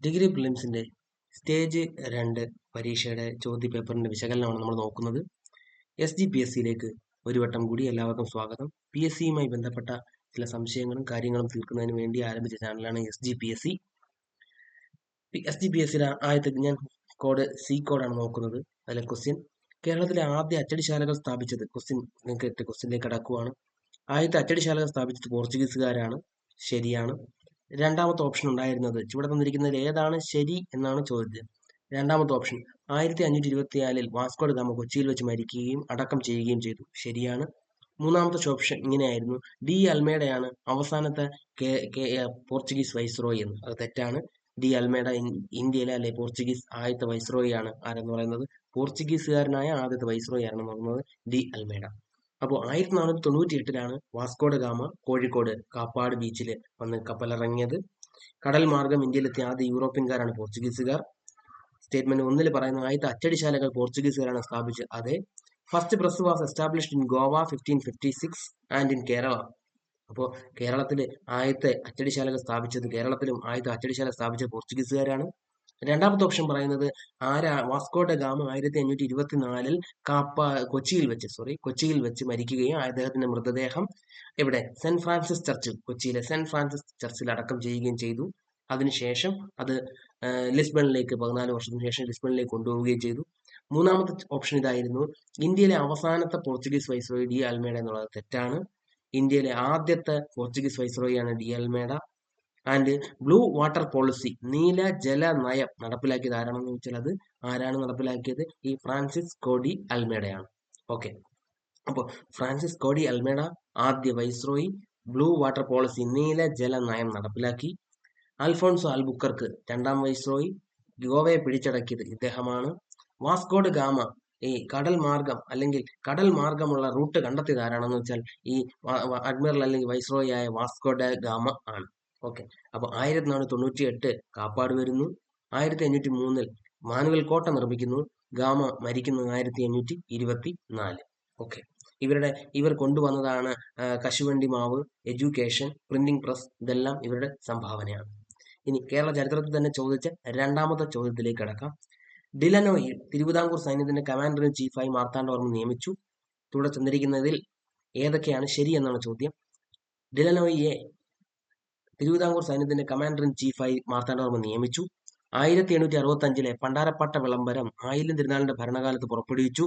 Degree പ്രിലിംസിന്റെ stage 2 പരീക്ഷയുടെ ചോദ്യപേപ്പറിന്റെ വിശകലനമാണ് നമ്മൾ നോക്കുന്നത്. SGPSCയിലേക്ക് ഒരു വട്ടം കൂടി എല്ലാവർക്കും സ്വാഗതം. PSCയുമായി ബന്ധപ്പെട്ട ചില സംശയങ്ങളും കാര്യങ്ങളും തീർക്കുന്നതിന് വേണ്ടി ആരംഭിച്ച ചാനലാണ് SGPSC. SGPSCയുടെ ആദ്യത്തെ ഞാൻ C കോഡാണ് നോക്കുന്നത്. അതിലെ ക്വസ്റ്റ്യൻ: കേരളത്തിലെ ആദ്യ അച്ചടിശാലകൾ സ്ഥാപിച്ചത് ക്വസ്റ്റ്യനിലേക്ക് കടക്കുവാണ്. ആദ്യത്തെ അച്ചടിശാലകൾ സ്ഥാപിച്ചത് പോർച്ചുഗീസുകാരാണ്. ശരിയാണ്. രണ്ടാമത്തെ ഓപ്ഷൻ ഉണ്ടായിരുന്നത് ചുവടെ തന്നിരിക്കുന്നതിൽ ഏതാണ് ശരി എന്നാണ് ചോദ്യം. രണ്ടാമത്തെ ഓപ്ഷൻ 1524 വാസ്കോ ഡ ഗാമ കൊച്ചിയിൽ വെച്ച് മരിക്കുകയും അടക്കം ചെയ്യുകയും ചെയ്തു. ശരിയാണ്. മൂന്നാമത്തെ ഓപ്ഷൻ ഇങ്ങനെയായിരുന്നു: ഡി അൽമേഡയാണ് അവസാനത്തെ പോർച്ചുഗീസ് വൈസ്രോയി എന്ന്. അത് തെറ്റാണ്. ഡി അൽമേഡ ഇന്ത്യയിലെ അല്ലെ പോർച്ചുഗീസ് ആദ്യത്തെ വൈസ്രോയിയാണ്. ആരെന്ന് പറയുന്നത് പോർച്ചുഗീസുകാരനായ ആദ്യത്തെ വൈസ്രോയി ആണെന്ന് പറയുന്നത് ഡി അൽമേഡ. അപ്പോൾ 1498 Vasco da Gama Kozhikode Kappad ബീച്ചിൽ വന്ന് കപ്പലിറങ്ങിയത്. കടൽ മാർഗം ഇന്ത്യയിലെത്തിയ ആദ്യ യൂറോപ്യൻകാരാണ് പോർച്ചുഗീസുകാർ. സ്റ്റേറ്റ്മെന്റ് 1 പറയുന്ന ആദ്യത്തെ അച്ചടിശാലകൾ പോർച്ചുഗീസുകാരാണ് സ്ഥാപിച്ചത്. അതെ. First press was established in Goa 1556 and in Kerala. അപ്പോൾ കേരളത്തിൽ ആദ്യത്തെ അച്ചടിശാലകൾ സ്ഥാപിച്ചത് കേരളത്തിലും ആദ്യത്തെ അച്ചടിശാല സ്ഥാപിച്ചത് പോർച്ചുഗീസുകാരാണ്. രണ്ടാമത്തെ ഓപ്ഷൻ പറയുന്നത് വാസ്കോ ഡ ഗാമ 1524 കൊച്ചിയിൽ വെച്ച് മരിക്കുകയും അദ്ദേഹത്തിന്റെ മൃതദേഹം എവിടെ സെന്റ് ഫ്രാൻസിസ് ചർച്ചിൽ, കൊച്ചിയിലെ സെന്റ് ഫ്രാൻസിസ് ചർച്ചിൽ അടക്കം ചെയ്യുകയും ചെയ്തു. അതിനുശേഷം അത് ലിസ്ബണിലേക്ക് 14 വർഷത്തിന് ശേഷം ലിസ്ബണിലേക്ക് കൊണ്ടുപോവുകയും ചെയ്തു. മൂന്നാമത്തെ ഓപ്ഷൻ ഇതായിരുന്നു: ഇന്ത്യയിലെ അവസാനത്തെ പോർച്ചുഗീസ് വൈസ്രോയി ഡി അൽമേഡ എന്നുള്ളത് തെറ്റാണ്. ഇന്ത്യയിലെ ആദ്യത്തെ പോർച്ചുഗീസ് വൈസ്രോയിയാണ് de Almeida. And blue water policy, നീല ജല നയം നടപ്പിലാക്കിയത് ആരാണെന്ന് ചോദിച്ചാൽ അത് ആരാണ് നടപ്പിലാക്കിയത്? ഈ ഫ്രാൻസിസ്കോ ഡി അൽമേഡയാണ്. ഓക്കെ. അപ്പോൾ ഫ്രാൻസിസ്കോ ഡി അൽമേഡ ആദ്യ വൈസ്രോയി, ബ്ലൂ വാട്ടർ പോളിസി നീല ജല നയം നടപ്പിലാക്കി. അൽഫോൺസോ ആൽബുക്കർക്ക് രണ്ടാം വൈസ്രോയി, ഗോവയെ പിടിച്ചടക്കിയത് ഇദ്ദേഹമാണ്. വാസ്കോ ഡ ഗാമ ഈ കടൽ മാർഗമുള്ള റൂട്ട് കണ്ടെത്തിയത് ആരാണെന്ന് വെച്ചാൽ ഈ അഡ്മിറൽ അല്ലെങ്കിൽ വൈസ്രോയി ആയ വാസ്കോ ഡ ഗാമ ആണ്. ഓക്കെ. അപ്പൊ 1498 കാപ്പാട് വരുന്നു. 1503 മാനുവൽ കോട്ട നിർമ്മിക്കുന്നു. ഗാമ മരിക്കുന്നത് 1524. ഓക്കെ. ഇവർ കൊണ്ടുവന്നതാണ് കശുവണ്ടി മാവ്, എഡ്യൂക്കേഷൻ, പ്രിന്റിംഗ് പ്രസ്. ഇതെല്ലാം ഇവരുടെ സംഭാവനയാണ്. ഇനി കേരള ചരിത്രത്തിൽ തന്നെ ചോദിച്ച രണ്ടാമത്തെ ചോദ്യത്തിലേക്ക് കടക്കാം. ഡിലനോയി തിരുവിതാംകൂർ സൈന്യത്തിന്റെ കമാൻഡർ ഇൻ ചീഫായി മാർത്താണ്ഡവർമ്മ നിയമിച്ചു. ഇവിടെ തന്നിരിക്കുന്നതിൽ ഏതൊക്കെയാണ് ശരി എന്നാണ് ചോദ്യം. ഡിലനോയിയെ തിരുവിതാംകൂർ സൈന്യത്തിന്റെ കമാൻഡർ ഇൻ ചീഫായി മാർത്താണ്ഡവർമ്മ നിയമിച്ചു. 1865 പണ്ടാരപ്പാട്ട വിളംബരം ആയില്യം തിരുനാളിന്റെ ഭരണകാലത്ത് പുറപ്പെടുവിച്ചു.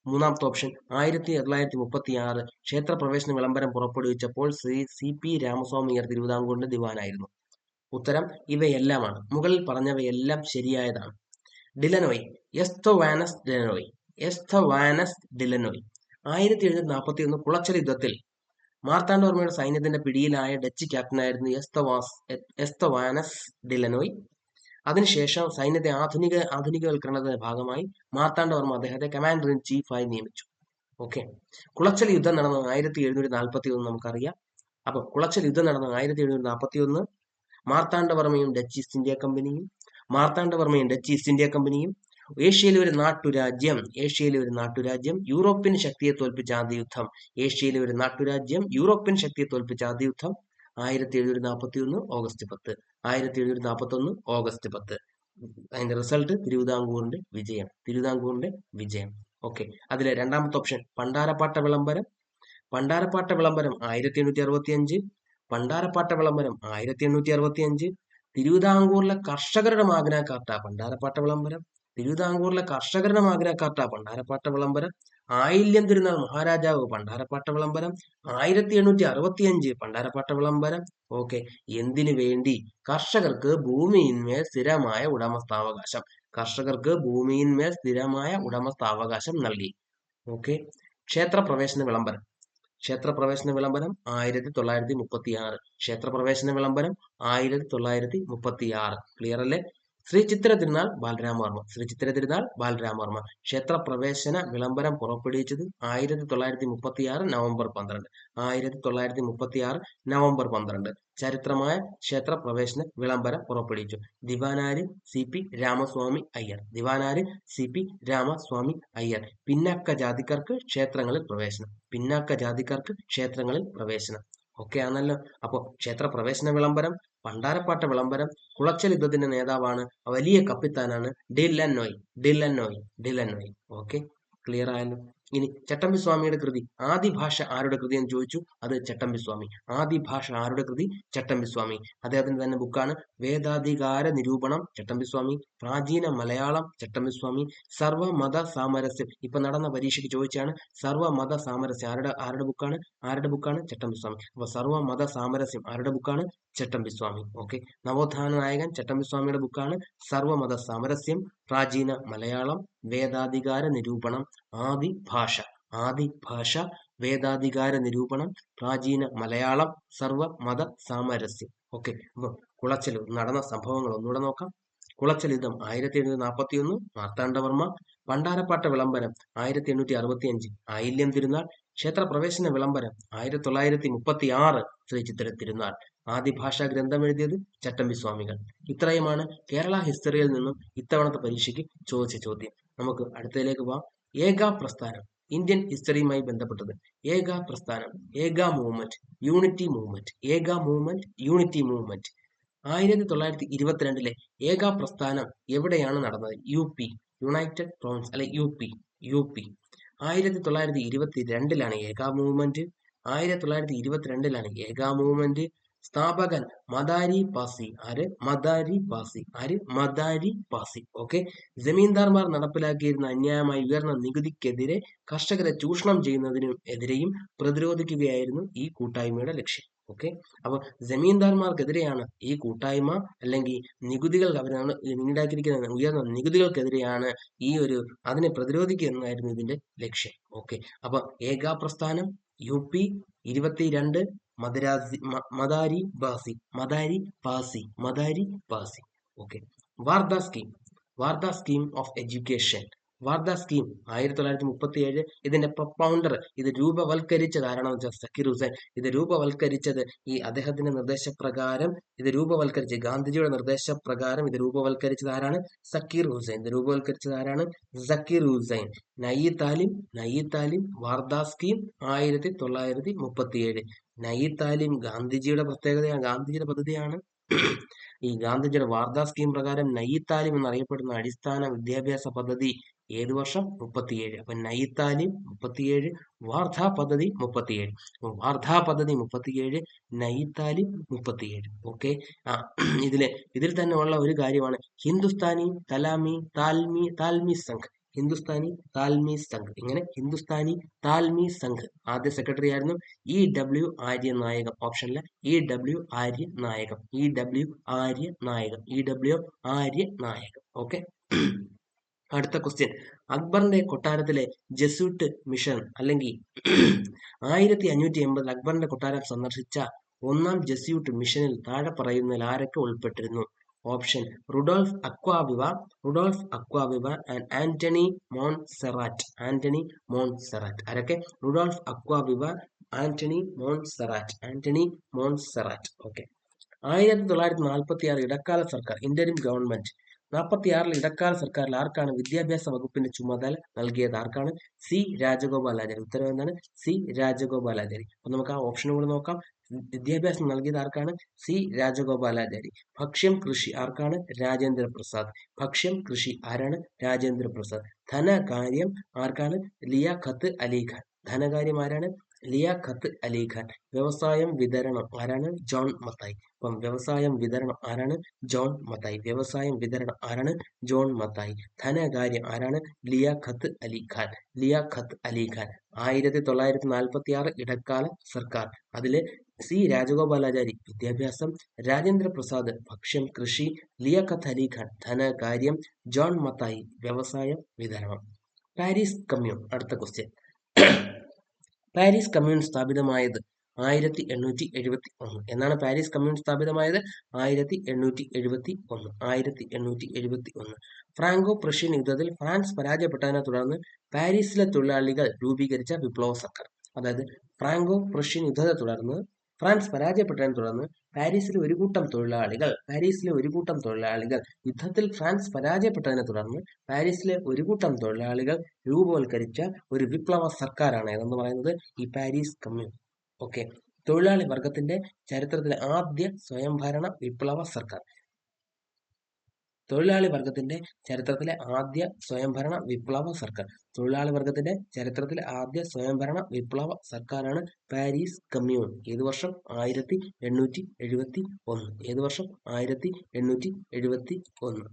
മൂന്നാമത്തെ ഓപ്ഷൻ 1936 ക്ഷേത്രപ്രവേശന വിളംബരം പുറപ്പെടുവിച്ചപ്പോൾ CP രാമസ്വാമിയർ തിരുവിതാംകൂറിന്റെ ദിവാനായിരുന്നു. ഉത്തരം ഇവയെല്ലാമാണ്. മുകളിൽ പറഞ്ഞവയെല്ലാം ശരിയായതാണ്. ഡിലനോയി, എസ്തവാനസ് ഡിലനോയി 1741 കുളച്ചൽ യുദ്ധത്തിൽ മാർത്താണ്ഡവർമ്മയുടെ സൈന്യത്തിന്റെ പിടിയിലായ ഡച്ച് ക്യാപ്റ്റനായിരുന്നു എസ്തവാനസ് ഡിലനോയി. അതിനുശേഷം സൈന്യത്തെ ആധുനികവൽക്കരണത്തിന്റെ ഭാഗമായി മാർത്താണ്ഡവർമ്മ അദ്ദേഹത്തെ കമാൻഡർ ഇൻ ചീഫായി നിയമിച്ചു. ഓക്കെ. കുളച്ചൽ യുദ്ധം നടന്നത് 1741 നമുക്കറിയാം. അപ്പൊ കുളച്ചൽ യുദ്ധം നടന്നത് 1741 മാർത്താണ്ഡവർമ്മയും ഡച്ച് ഈസ്റ്റ് ഇന്ത്യ കമ്പനിയും ഏഷ്യയിലെ ഒരു നാട്ടുരാജ്യം യൂറോപ്യൻ ശക്തിയെ തോൽപ്പിച്ച ആദ്യ യുദ്ധം 1741 ഓഗസ്റ്റ് 10. 1741 ഓഗസ്റ്റ് 10. അതിന്റെ റിസൾട്ട് തിരുവിതാംകൂറിന്റെ വിജയം. ഓക്കെ. അതിലെ രണ്ടാമത്തെ ഓപ്ഷൻ പണ്ടാരപ്പാട്ട വിളംബരം 1865 തിരുവിതാംകൂറിലെ കർഷകരുടെ മാഗ്ന കാർട്ട പണ്ടാരപ്പാട്ട വിളംബരം. ആയില്യം തിരുനാൾ മഹാരാജാവ് പണ്ടാരപ്പാട്ട വിളംബരം. 1865 പണ്ടാരപ്പാട്ട വിളംബരം. ഓക്കെ. എന്തിനു വേണ്ടി? കർഷകർക്ക് ഭൂമിയിന്മേൽ സ്ഥിരമായ ഉടമസ്ഥാവകാശം നൽകി. ഓക്കെ. ക്ഷേത്രപ്രവേശന വിളംബരം 1936. ക്ലിയർ അല്ലേ? ശ്രീ ചിത്തിര തിരുനാൾ ബാലരാമവർമ്മ ക്ഷേത്രപ്രവേശന വിളംബരം പുറപ്പെടുവിച്ചത് 1936 നവംബർ 12. ചരിത്രമായ ക്ഷേത്രപ്രവേശന വിളംബരം പുറപ്പെടുവിച്ചു. ദിവാനാര് CP രാമസ്വാമി അയ്യർ. പിന്നാക്ക ജാതിക്കാർക്ക് ക്ഷേത്രങ്ങളിൽ പ്രവേശനം. ഓക്കെ ആണല്ലോ. അപ്പോൾ ക്ഷേത്രപ്രവേശന വിളംബരം പണ്ടാരപ്പാട്ട വിളംബരം കുളച്ചൽ യുദ്ധത്തിന്റെ നേതാവാണ്, വലിയ കപ്പിത്താനാണ് ഡില്ലനോയ്. ഓക്കെ, ക്ലിയർ ആയല്ലോ. ഇനി ചട്ടമ്പിസ്വാമിയുടെ കൃതി ആദിഭാഷ ആരുടെ കൃതി എന്ന് ചോദിച്ചു. അത് ചട്ടമ്പിസ്വാമി. ആദിഭാഷ ആരുടെ കൃതി? ചട്ടമ്പിസ്വാമി. അദ്ദേഹത്തിന്റെ തന്നെ ബുക്കാണ് വേദാധികാര നിരൂപണം, ചട്ടമ്പിസ്വാമി. പ്രാചീന മലയാളം, ചട്ടമ്പിസ്വാമി. സർവമത സാമരസ്യം, ഇപ്പൊ നടന്ന പരീക്ഷയ്ക്ക് ചോദിച്ചാണ്. സർവമത സാമരസ്യം ആരുടെ ബുക്കാണ്? ചട്ടമ്പിസ്വാമി. അപ്പൊ സർവമത സാമരസ്യം ആരുടെ ബുക്കാണ്? ചട്ടമ്പിസ്വാമി. ഓക്കെ, നവോത്ഥാന നായകൻ ചട്ടമ്പിസ്വാമിയുടെ ബുക്കാണ് സർവമത സാമരസ്യം. പ്രാചീന മലയാളം, വേദാധികാര നിരൂപണം, ആദിഭാഷ, വേദാധികാര നിരൂപണം, പ്രാചീന മലയാളം, സർവമത സാമരസ്യം. ഓക്കെ, അപ്പൊ കുളച്ചൽ നടന്ന സംഭവങ്ങൾ ഒന്നുകൂടെ നോക്കാം. കുളച്ചൽ യുദ്ധം 1741, മാർത്താണ്ഡവർമ്മ. പണ്ടാരപ്പാട്ട വിളംബരം 1865, ആയില്യം തിരുനാൾ. ക്ഷേത്രപ്രവേശന വിളംബരം 1936, ശ്രീ ചിത്തിര തിരുനാൾ. ആദിഭാഷാ ഗ്രന്ഥം എഴുതിയത് ചട്ടമ്പിസ്വാമികൾ. ഇത്രയുമാണ് കേരള ഹിസ്റ്ററിയിൽ നിന്നും ഇത്തവണത്തെ പരീക്ഷയ്ക്ക് ചോദിച്ച ചോദ്യം. നമുക്ക് അടുത്തതിലേക്ക് പോവാം. ഏകാ പ്രസ്ഥാനം, ഇന്ത്യൻ ഹിസ്റ്ററിയുമായി ബന്ധപ്പെട്ടത്. ഏകാ പ്രസ്ഥാനം, ഏകാ മൂവ്മെന്റ്, യൂണിറ്റി മൂവ്മെന്റ്. 1922 ഏകാ പ്രസ്ഥാനം എവിടെയാണ് നടന്നത്? UP, യുണൈറ്റഡ് പ്രോവിൻസ്, അല്ലെ UP. 1922 ഏകാ മൂവ്മെന്റ്. 1922 സ്ഥാപകൻ മദാരി പാസി. മദാരി പാസി. ഓക്കെ, ജമീന്ദാർമാർ നടപ്പിലാക്കിയിരുന്ന അന്യായമായി ഉയർന്ന നികുതിക്കെതിരെ കർഷകരെ ചൂഷണം ചെയ്യുന്നതിനും എതിരെയും പ്രതിരോധിക്കുകയായിരുന്നു ഈ കൂട്ടായ്മയുടെ ലക്ഷ്യം. ഓക്കെ, അപ്പൊ ജമീന്ദാർമാർക്കെതിരെയാണ് ഈ കൂട്ടായ്മ, അല്ലെങ്കിൽ നികുതികൾ അവരാണ് ഉണ്ടാക്കിയിരിക്കുന്ന ഉയർന്ന നികുതികൾക്കെതിരെയാണ് അതിനെ പ്രതിരോധിക്കുക എന്നായിരുന്നു ഇതിന്റെ ലക്ഷ്യം. ഓക്കെ, അപ്പൊ ഏകാ പ്രസ്ഥാനം, UP. 22 Madari Pasi. Okay, Wardha scheme of education. Wardha scheme 1937. ഇതിന്റെ പ്രൊപ്പൗണ്ടർ, ഇത് രൂപവൽക്കരിച്ചത് ആരാണെന്ന് വെച്ചാൽ സക്കീർ ഹുസൈൻ. ഇത് രൂപവൽക്കരിച്ചത് അദ്ദേഹത്തിന്റെ നിർദ്ദേശപ്രകാരം, ഗാന്ധിജിയുടെ നിർദ്ദേശപ്രകാരം ഇത് രൂപവൽക്കരിച്ചത് ആരാണ്? സക്കീർ ഹുസൈൻ. നയി താലിം വാർധ സ്കീം 1937. നയി താലിം ഗാന്ധിജിയുടെ പദ്ധതിയാണ്. ഈ ഗാന്ധിജിയുടെ വാർധ സ്കീം പ്രകാരം നയി താലിം എന്നറിയപ്പെടുന്ന അടിസ്ഥാന വിദ്യാഭ്യാസ പദ്ധതി ഏത് വർഷം? 37. അപ്പൊ നയി താലിം 37, വാർധ പദ്ധതി 37. വാർധ പദ്ധതി 37, നയി താലിം 37. ഓക്കെ, ഇതിൽ തന്നെ ഉള്ള ഒരു കാര്യമാണ് ഹിന്ദുസ്ഥാനി താൽമി സംഘ്. ഹിന്ദുസ്ഥാനി താൽമി സംഘ് ആദ്യ സെക്രട്ടറി ആയിരുന്നു EW ആര്യനായകം. ഓപ്ഷനിൽ EW ആര്യനായകം. ഓക്കെ, അടുത്ത ക്വസ്റ്റ്യൻ. അക്ബറിന്റെ കൊട്ടാരത്തിലെ ജെസ്യൂട്ട് മിഷൻ, അല്ലെങ്കിൽ 1580 അക്ബറിന്റെ കൊട്ടാരം സന്ദർശിച്ച ഒന്നാം ജെസ്യൂട്ട് മിഷനിൽ താഴെ പറയുന്നതിൽ ആരൊക്കെ ഉൾപ്പെട്ടിരുന്നു? Option: Rudolf Acquaviva and Antony Monserrate. ആരൊക്കെ? Rudolf Acquaviva, Antony Monserrate. Okay, 1946 ഇടക്കാല സർക്കാർ, ഇന്റരിം ഗവൺമെന്റ്. 46 ഇടക്കാല സർക്കാരിൽ ആർക്കാണ് വിദ്യാഭ്യാസ വകുപ്പിന്റെ ചുമതല നൽകിയത്? ആർക്കാണ്? സി രാജഗോപാലാചാരി. ഉത്തരവ് എന്താണ്? സി രാജഗോപാലാചാരി. അപ്പൊ നമുക്ക് ആ ഓപ്ഷനും കൂടെ നോക്കാം. വിദ്യാഭ്യാസം നൽകിയത് ആർക്കാണ്? സി രാജഗോപാലാചാരി. ഭക്ഷ്യം കൃഷി ആർക്കാണ്? രാജേന്ദ്ര പ്രസാദ്. ആരാണ്? രാജേന്ദ്ര പ്രസാദ്. ധനകാര്യം ആർക്കാണ്? ലിയാഖത്ത് അലി ഖാൻ. ധനകാര്യം ആരാണ്? ലിയാഖത്ത് അലി ഖാൻ. വ്യവസായം വിതരണം ആരാണ്? ജോൺ മത്തായി. അപ്പം വ്യവസായം വിതരണം ആരാണ്? ജോൺ മത്തായി. ധനകാര്യം ആരാണ്? ലിയാഖത്ത് അലി ഖാൻ. 1946 ഇടക്കാല സർക്കാർ. അതില് സി രാജഗോപാലാചാരി വിദ്യാഭ്യാസം, രാജേന്ദ്ര പ്രസാദ് ഭക്ഷ്യം കൃഷി, ലിയാഖത്ത് അലി ഖാൻ ധനകാര്യം, ജോൺ മത്തായി വ്യവസായ വിതരണം. Paris commune. അടുത്ത ക്വസ്റ്റ്യൻ. പാരീസ് കമ്മ്യൂൺ സ്ഥാപിതമായത് 1871. എന്നാണ് പാരീസ് കമ്മ്യൂൺ സ്ഥാപിതമായത്? 1871. ഫ്രാങ്കോ പ്രഷ്യൻ യുദ്ധത്തിൽ ഫ്രാൻസ് പരാജയപ്പെട്ടതിനെ തുടർന്ന് പാരീസിലെ തൊഴിലാളികൾ രൂപീകരിച്ച വിപ്ലവ സർക്കാർ. അതായത് ഫ്രാങ്കോ പ്രഷ്യൻ യുദ്ധത്തെ തുടർന്ന് ഫ്രാൻസ് പരാജയപ്പെട്ടതിനെ തുടർന്ന് പാരീസിലെ ഒരു കൂട്ടം തൊഴിലാളികൾ യുദ്ധത്തിൽ ഫ്രാൻസ് പരാജയപ്പെട്ടതിനെ തുടർന്ന് പാരീസിലെ ഒരു കൂട്ടം തൊഴിലാളികൾ രൂപവൽക്കരിച്ച ഒരു വിപ്ലവ സർക്കാരാണ് ഏതെന്ന് പറയുന്നത്? ഈ പാരീസ് കമ്മ്യൂൺ. ഓക്കെ, തൊഴിലാളി വർഗത്തിന്റെ ചരിത്രത്തിലെ ആദ്യ സ്വയംഭരണ വിപ്ലവ സർക്കാർ. തൊഴിലാളി വർഗത്തിന്റെ ചരിത്രത്തിലെ ആദ്യ സ്വയംഭരണ വിപ്ലവ സർക്കാർ. തൊഴിലാളി വർഗത്തിന്റെ ചരിത്രത്തിലെ ആദ്യ സ്വയംഭരണ വിപ്ലവ സർക്കാരാണ് പാരീസ് കമ്മ്യൂൺ. ഏത് വർഷം? 1871. ഏത് വർഷം? 1871.